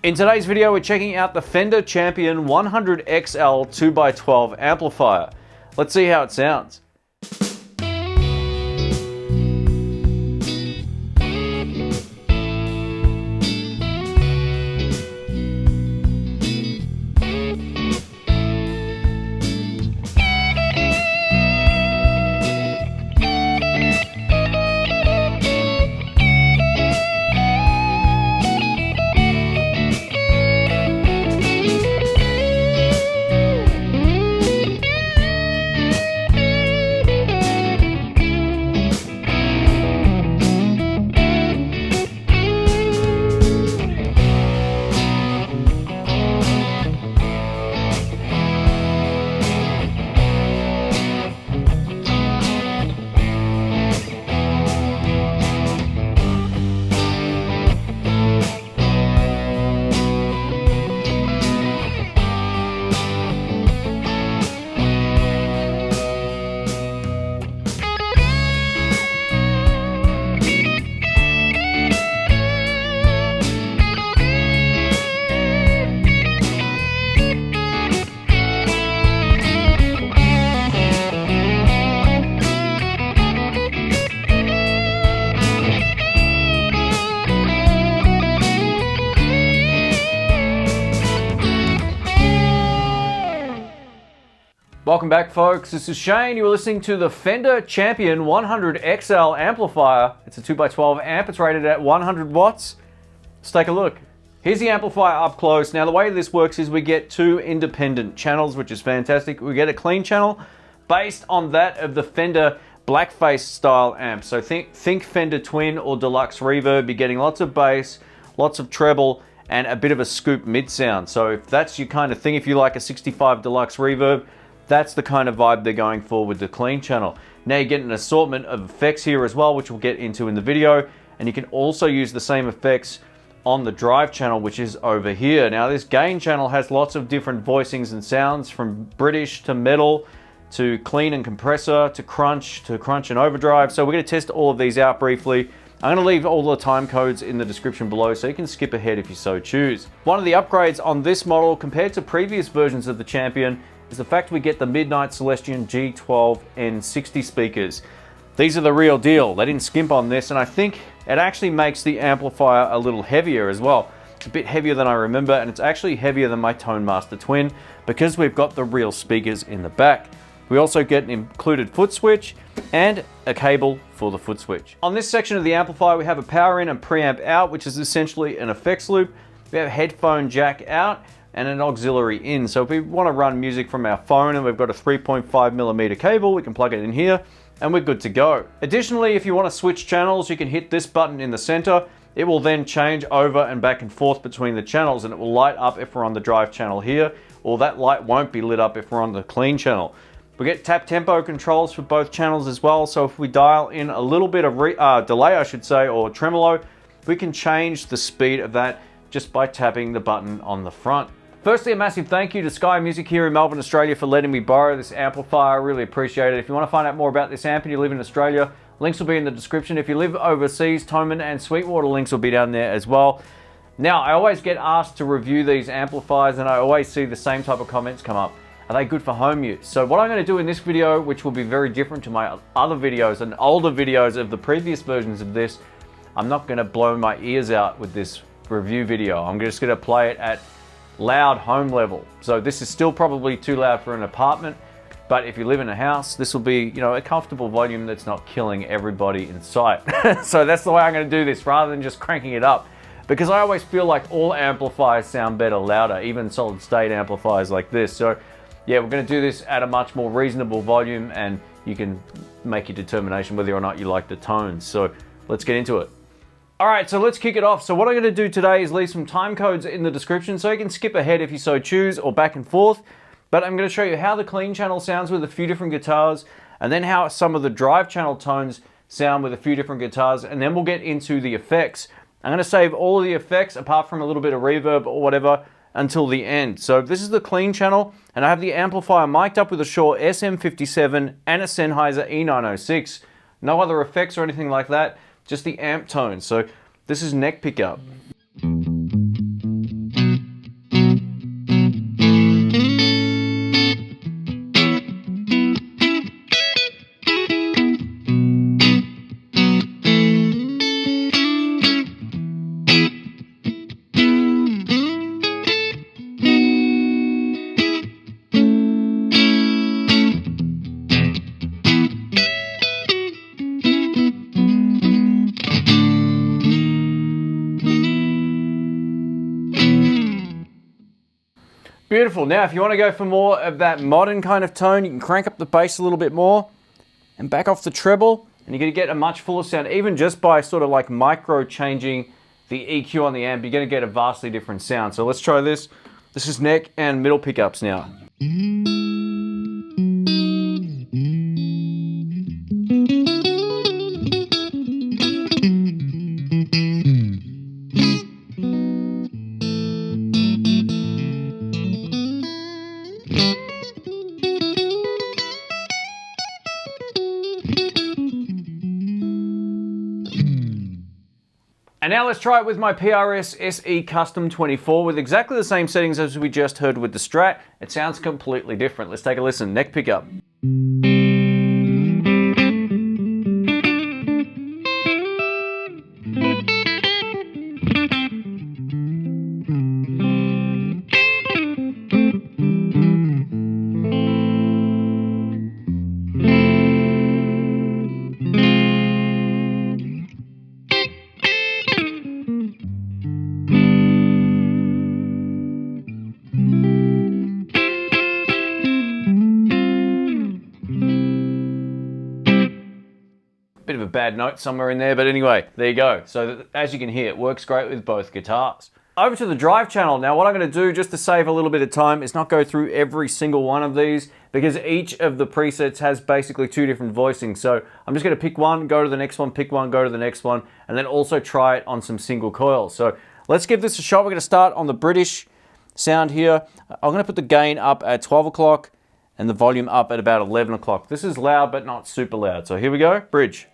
In today's video, we're checking out the Fender Champion 100XL 2x12 amplifier. Let's see how it sounds. Welcome back, folks. This is Shane. You're listening to the Fender Champion 100XL amplifier. It's a 2x12 amp. It's rated at 100 watts. Let's take a look. Here's the amplifier up close. Now, the way this works is we get two independent channels, which is fantastic. We get a clean channel based on that of the Fender blackface style amp. So think Fender Twin or Deluxe Reverb. You're getting lots of bass, lots of treble, and a bit of a scoop mid sound. So if that's your kind of thing, if you like a 65 Deluxe Reverb, that's the kind of vibe they're going for with the clean channel. Now you get an assortment of effects here as well, which we'll get into in the video. And you can also use the same effects on the drive channel, which is over here. Now this gain channel has lots of different voicings and sounds, from British to metal, to clean and compressor, to crunch and overdrive. So we're gonna test all of these out briefly. I'm gonna leave all the time codes in the description below so you can skip ahead if you so choose. One of the upgrades on this model compared to previous versions of the Champion is the fact we get the Midnight Celestion G12 N60 speakers. These are the real deal. They didn't skimp on this, and I think it actually makes the amplifier a little heavier as well. It's a bit heavier than I remember, and it's actually heavier than my Tone Master Twin because we've got the real speakers in the back. We also get an included foot switch and a cable for the foot switch. On this section of the amplifier, we have a power in and preamp out, which is essentially an effects loop. We have a headphone jack out and an auxiliary in. So if we want to run music from our phone and we've got a 3.5mm cable, we can plug it in here and we're good to go. Additionally, if you want to switch channels, you can hit this button in the center. It will then change over and back and forth between the channels, and it will light up if we're on the drive channel here, or that light won't be lit up if we're on the clean channel. We get tap tempo controls for both channels as well. So if we dial in a little bit of delay, I should say, or tremolo, we can change the speed of that just by tapping the button on the front. Firstly, a massive thank you to Sky Music here in Melbourne, Australia for letting me borrow this amplifier. I really appreciate it. If you want to find out more about this amp and you live in Australia, links will be in the description. If you live overseas, Toman and Sweetwater links will be down there as well. Now, I always get asked to review these amplifiers and I always see the same type of comments come up. Are they good for home use? So what I'm going to do in this video, which will be very different to my other videos and older videos of the previous versions of this, I'm not going to blow my ears out with this review video. I'm just going to play it at loud home level. So this is still probably too loud for an apartment, but if you live in a house, this will be, you know, a comfortable volume that's not killing everybody in sight. So that's the way I'm going to do this, rather than just cranking it up, because I always feel like all amplifiers sound better louder, even solid state amplifiers like this. So yeah, we're going to do this at a much more reasonable volume, and you can make your determination whether or not you like the tones. So let's get into it. All right, so let's kick it off. So what I'm going to do today is leave some time codes in the description so you can skip ahead if you so choose, or back and forth. But I'm going to show you how the clean channel sounds with a few different guitars, and then how some of the drive channel tones sound with a few different guitars, and then we'll get into the effects. I'm going to save all of the effects, apart from a little bit of reverb or whatever, until the end. So this is the clean channel, and I have the amplifier mic'd up with a Shure SM57 and a Sennheiser E906. No other effects or anything like that, just the amp tone. So this is neck pickup. Beautiful. Now, if you want to go for more of that modern kind of tone, you can crank up the bass a little bit more and back off the treble, and you're going to get a much fuller sound. Even just by sort of like micro changing the EQ on the amp, you're going to get a vastly different sound. So let's try this. This is neck and middle pickups now. And now let's try it with my PRS SE Custom 24 with exactly the same settings as we just heard with the Strat. It sounds completely different. Let's take a listen. Neck pickup. Bit of a bad note somewhere in there, but anyway, there you go. So as you can hear, it works great with both guitars. Over to the drive channel. Now what I'm going to do, just to save a little bit of time, is not go through every single one of these, because each of the presets has basically two different voicings. So I'm just going to pick one, go to the next one, pick one, go to the next one, and then also try it on some single coils. So let's give this a shot. We're going to start on the British sound here. I'm going to put the gain up at 12 o'clock and the volume up at about 11 o'clock. This is loud, but not super loud. So here we go, bridge.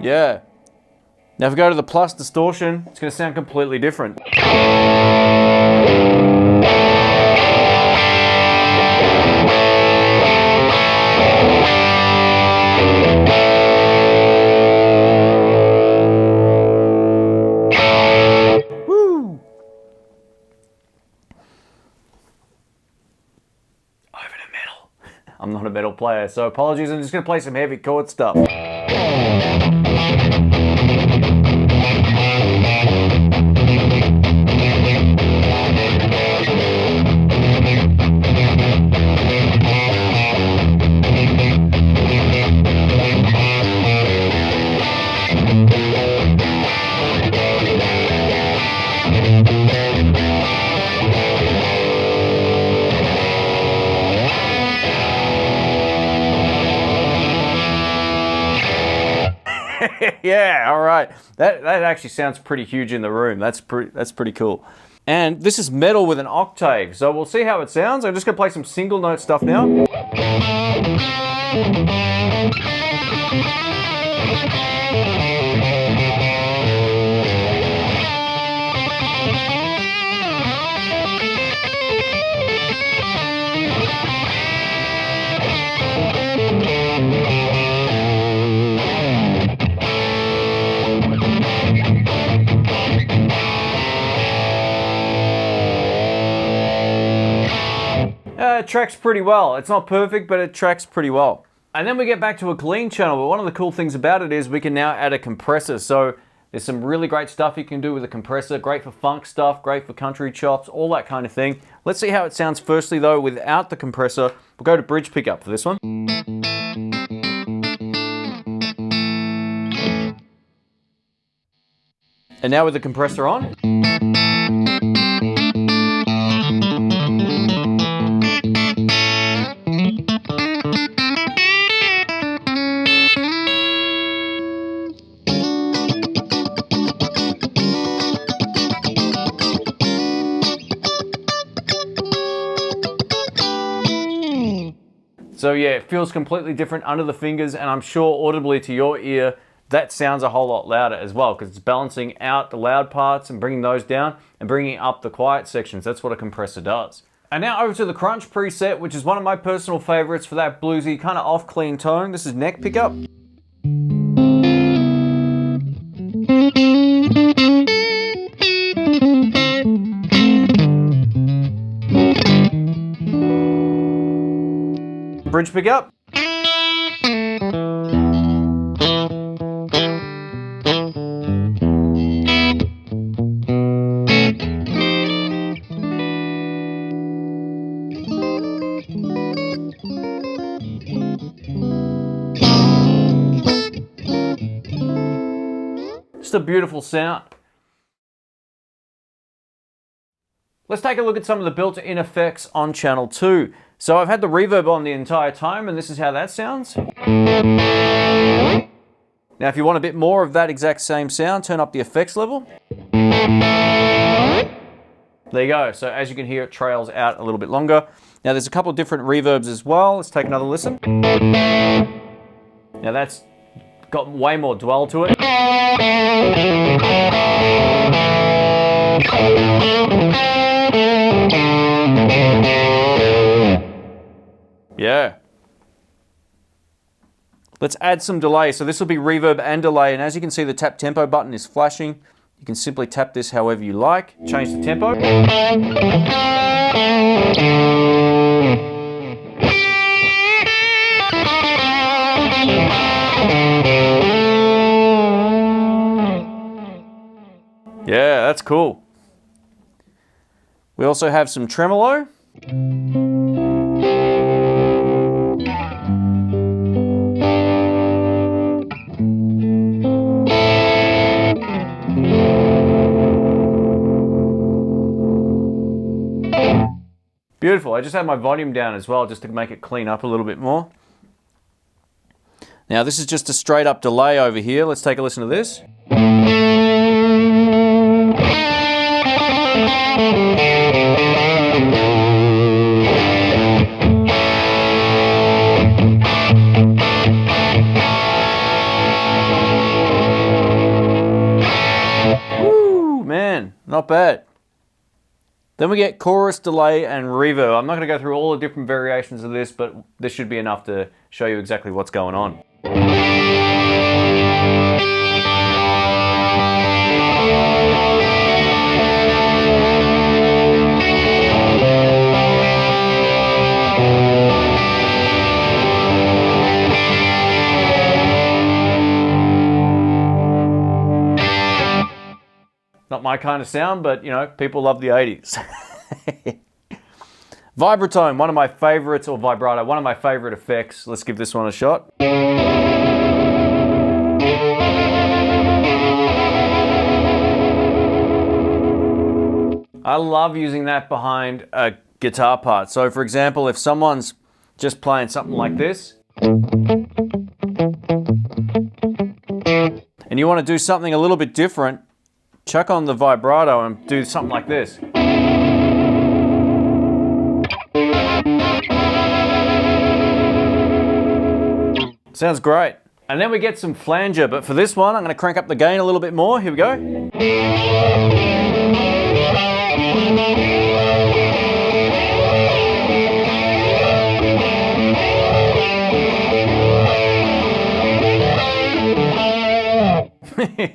Yeah. Now if we go to the plus distortion, it's going to sound completely different. Woo! Over to metal. I'm not a metal player, so apologies. I'm just going to play some heavy chord stuff. Yeah, all right. That actually sounds pretty huge in the room. That's pretty cool. And this is metal with an octave, so we'll see how it sounds. I'm just gonna play some single note stuff now. It tracks pretty well. It's not perfect, but it tracks pretty well. And then we get back to a clean channel, but one of the cool things about it is we can now add a compressor. So there's some really great stuff you can do with a compressor. Great for funk stuff, great for country chops, all that kind of thing. Let's see how it sounds firstly though without the compressor. We'll go to bridge pickup for this one. And now with the compressor on. So yeah, it feels completely different under the fingers, and I'm sure audibly to your ear, that sounds a whole lot louder as well, because it's balancing out the loud parts and bringing those down and bringing up the quiet sections. That's what a compressor does. And now over to the crunch preset, which is one of my personal favorites for that bluesy kind of off clean tone. This is neck pickup. bridge pickup. Just a beautiful sound. Let's take a look at some of the built-in effects on channel 2. So I've had the reverb on the entire time, and this is how that sounds. Now if you want a bit more of that exact same sound, turn up the effects level. There you go. So as you can hear, it trails out a little bit longer. Now there's a couple of different reverbs as well. Let's take another listen. Now that's got way more dwell to it. Yeah. Let's add some delay. So this will be reverb and delay, and as you can see, the tap tempo button is flashing. You can simply tap this however you like. Change the tempo. Yeah, that's cool. We also have some tremolo. Beautiful. I just had my volume down as well just to make it clean up a little bit more. Now this is just a straight up delay over here. Let's take a listen to this. Woo, man, not bad. Then we get chorus, delay, and reverb. I'm not going to go through all the different variations of this, but this should be enough to show you exactly what's going on. Not my kind of sound, but you know, people love the 80s. Vibratone, one of my favorites, or vibrato, one of my favorite effects. Let's give this one a shot. I love using that behind a guitar part. So for example, if someone's just playing something like this, and you want to do something a little bit different, chuck on the vibrato and do something like this. Sounds great. And then we get some flanger, but for this one, I'm going to crank up the gain a little bit more. Here we go.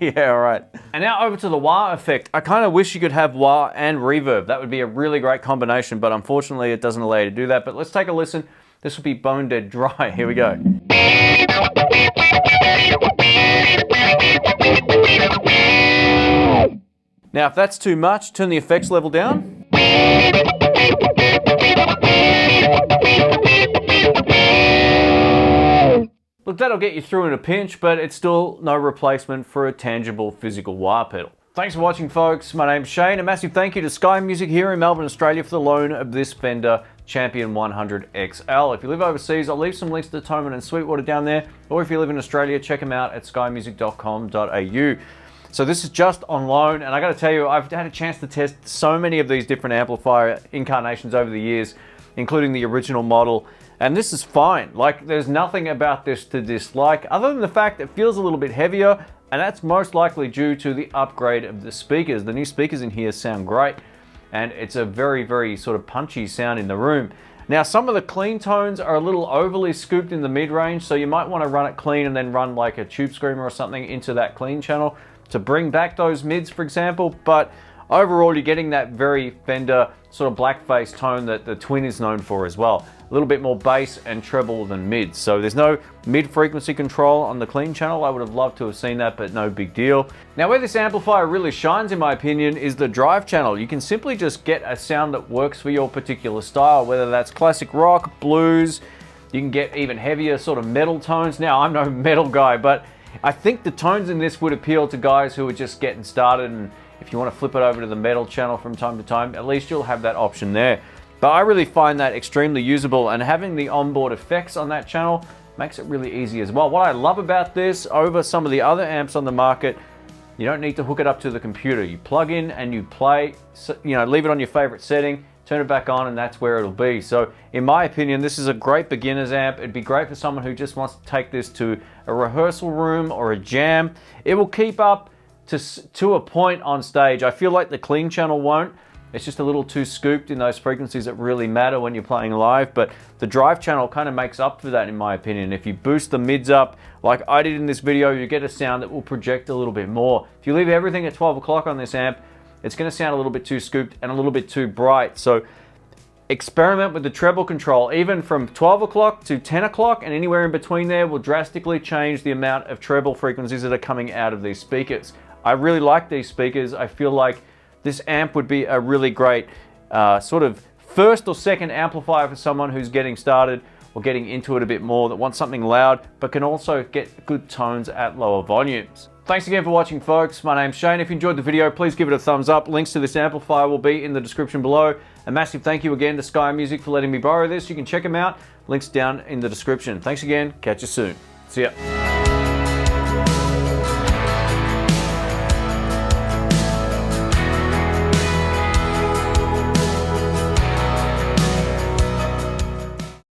Yeah, all right. And now over to the wah effect. I kind of wish you could have wah and reverb. That would be a really great combination, but unfortunately it doesn't allow you to do that. But let's take a listen. This will be bone dead dry. Here we go. Now if that's too much, turn the effects level down. Look, that'll get you through in a pinch, but it's still no replacement for a tangible physical wah pedal. Thanks for watching, folks. My name's Shane. A massive thank you to Sky Music here in Melbourne, Australia for the loan of this Fender Champion 100 XL. If you live overseas, I'll leave some links to Toman and Sweetwater down there, or if you live in Australia, check them out at skymusic.com.au. So this is just on loan, and I got to tell you, I've had a chance to test so many of these different amplifier incarnations over the years, including the original model, and this is fine. Like, there's nothing about this to dislike, other than the fact it feels a little bit heavier, and that's most likely due to the upgrade of the speakers. The new speakers in here sound great, and it's a very, very sort of punchy sound in the room. Now, some of the clean tones are a little overly scooped in the mid-range, so you might want to run it clean and then run like a tube screamer or something into that clean channel to bring back those mids, for example, but overall you're getting that very Fender sort of blackface tone that the Twin is known for as well. A little bit more bass and treble than mid. So there's no mid frequency control on the clean channel. I would have loved to have seen that, but no big deal. Now where this amplifier really shines in my opinion is the drive channel. You can simply just get a sound that works for your particular style, whether that's classic rock, blues, you can get even heavier sort of metal tones. Now I'm no metal guy, but I think the tones in this would appeal to guys who are just getting started, and if you want to flip it over to the metal channel from time to time, at least you'll have that option there. But I really find that extremely usable, and having the onboard effects on that channel makes it really easy as well. What I love about this over some of the other amps on the market, you don't need to hook it up to the computer. You plug in and you play, leave it on your favorite setting, turn it back on, and that's where it'll be. So in my opinion, this is a great beginner's amp. It'd be great for someone who just wants to take this to a rehearsal room or a jam. It will keep up to a point on stage. I feel like the clean channel won't. It's just a little too scooped in those frequencies that really matter when you're playing live, but the drive channel kind of makes up for that in my opinion. If you boost the mids up like I did in this video, you get a sound that will project a little bit more. If you leave everything at 12 o'clock on this amp, it's going to sound a little bit too scooped and a little bit too bright. So experiment with the treble control. Even from 12 o'clock to 10 o'clock and anywhere in between there will drastically change the amount of treble frequencies that are coming out of these speakers. I really like these speakers. I feel like this amp would be a really great sort of first or second amplifier for someone who's getting started or getting into it a bit more, that wants something loud but can also get good tones at lower volumes. Thanks again for watching, folks. My name's Shane. If you enjoyed the video, please give it a thumbs up. Links to this amplifier will be in the description below. A massive thank you again to Sky Music for letting me borrow this. You can check them out. Links down in the description. Thanks again. Catch you soon. See ya.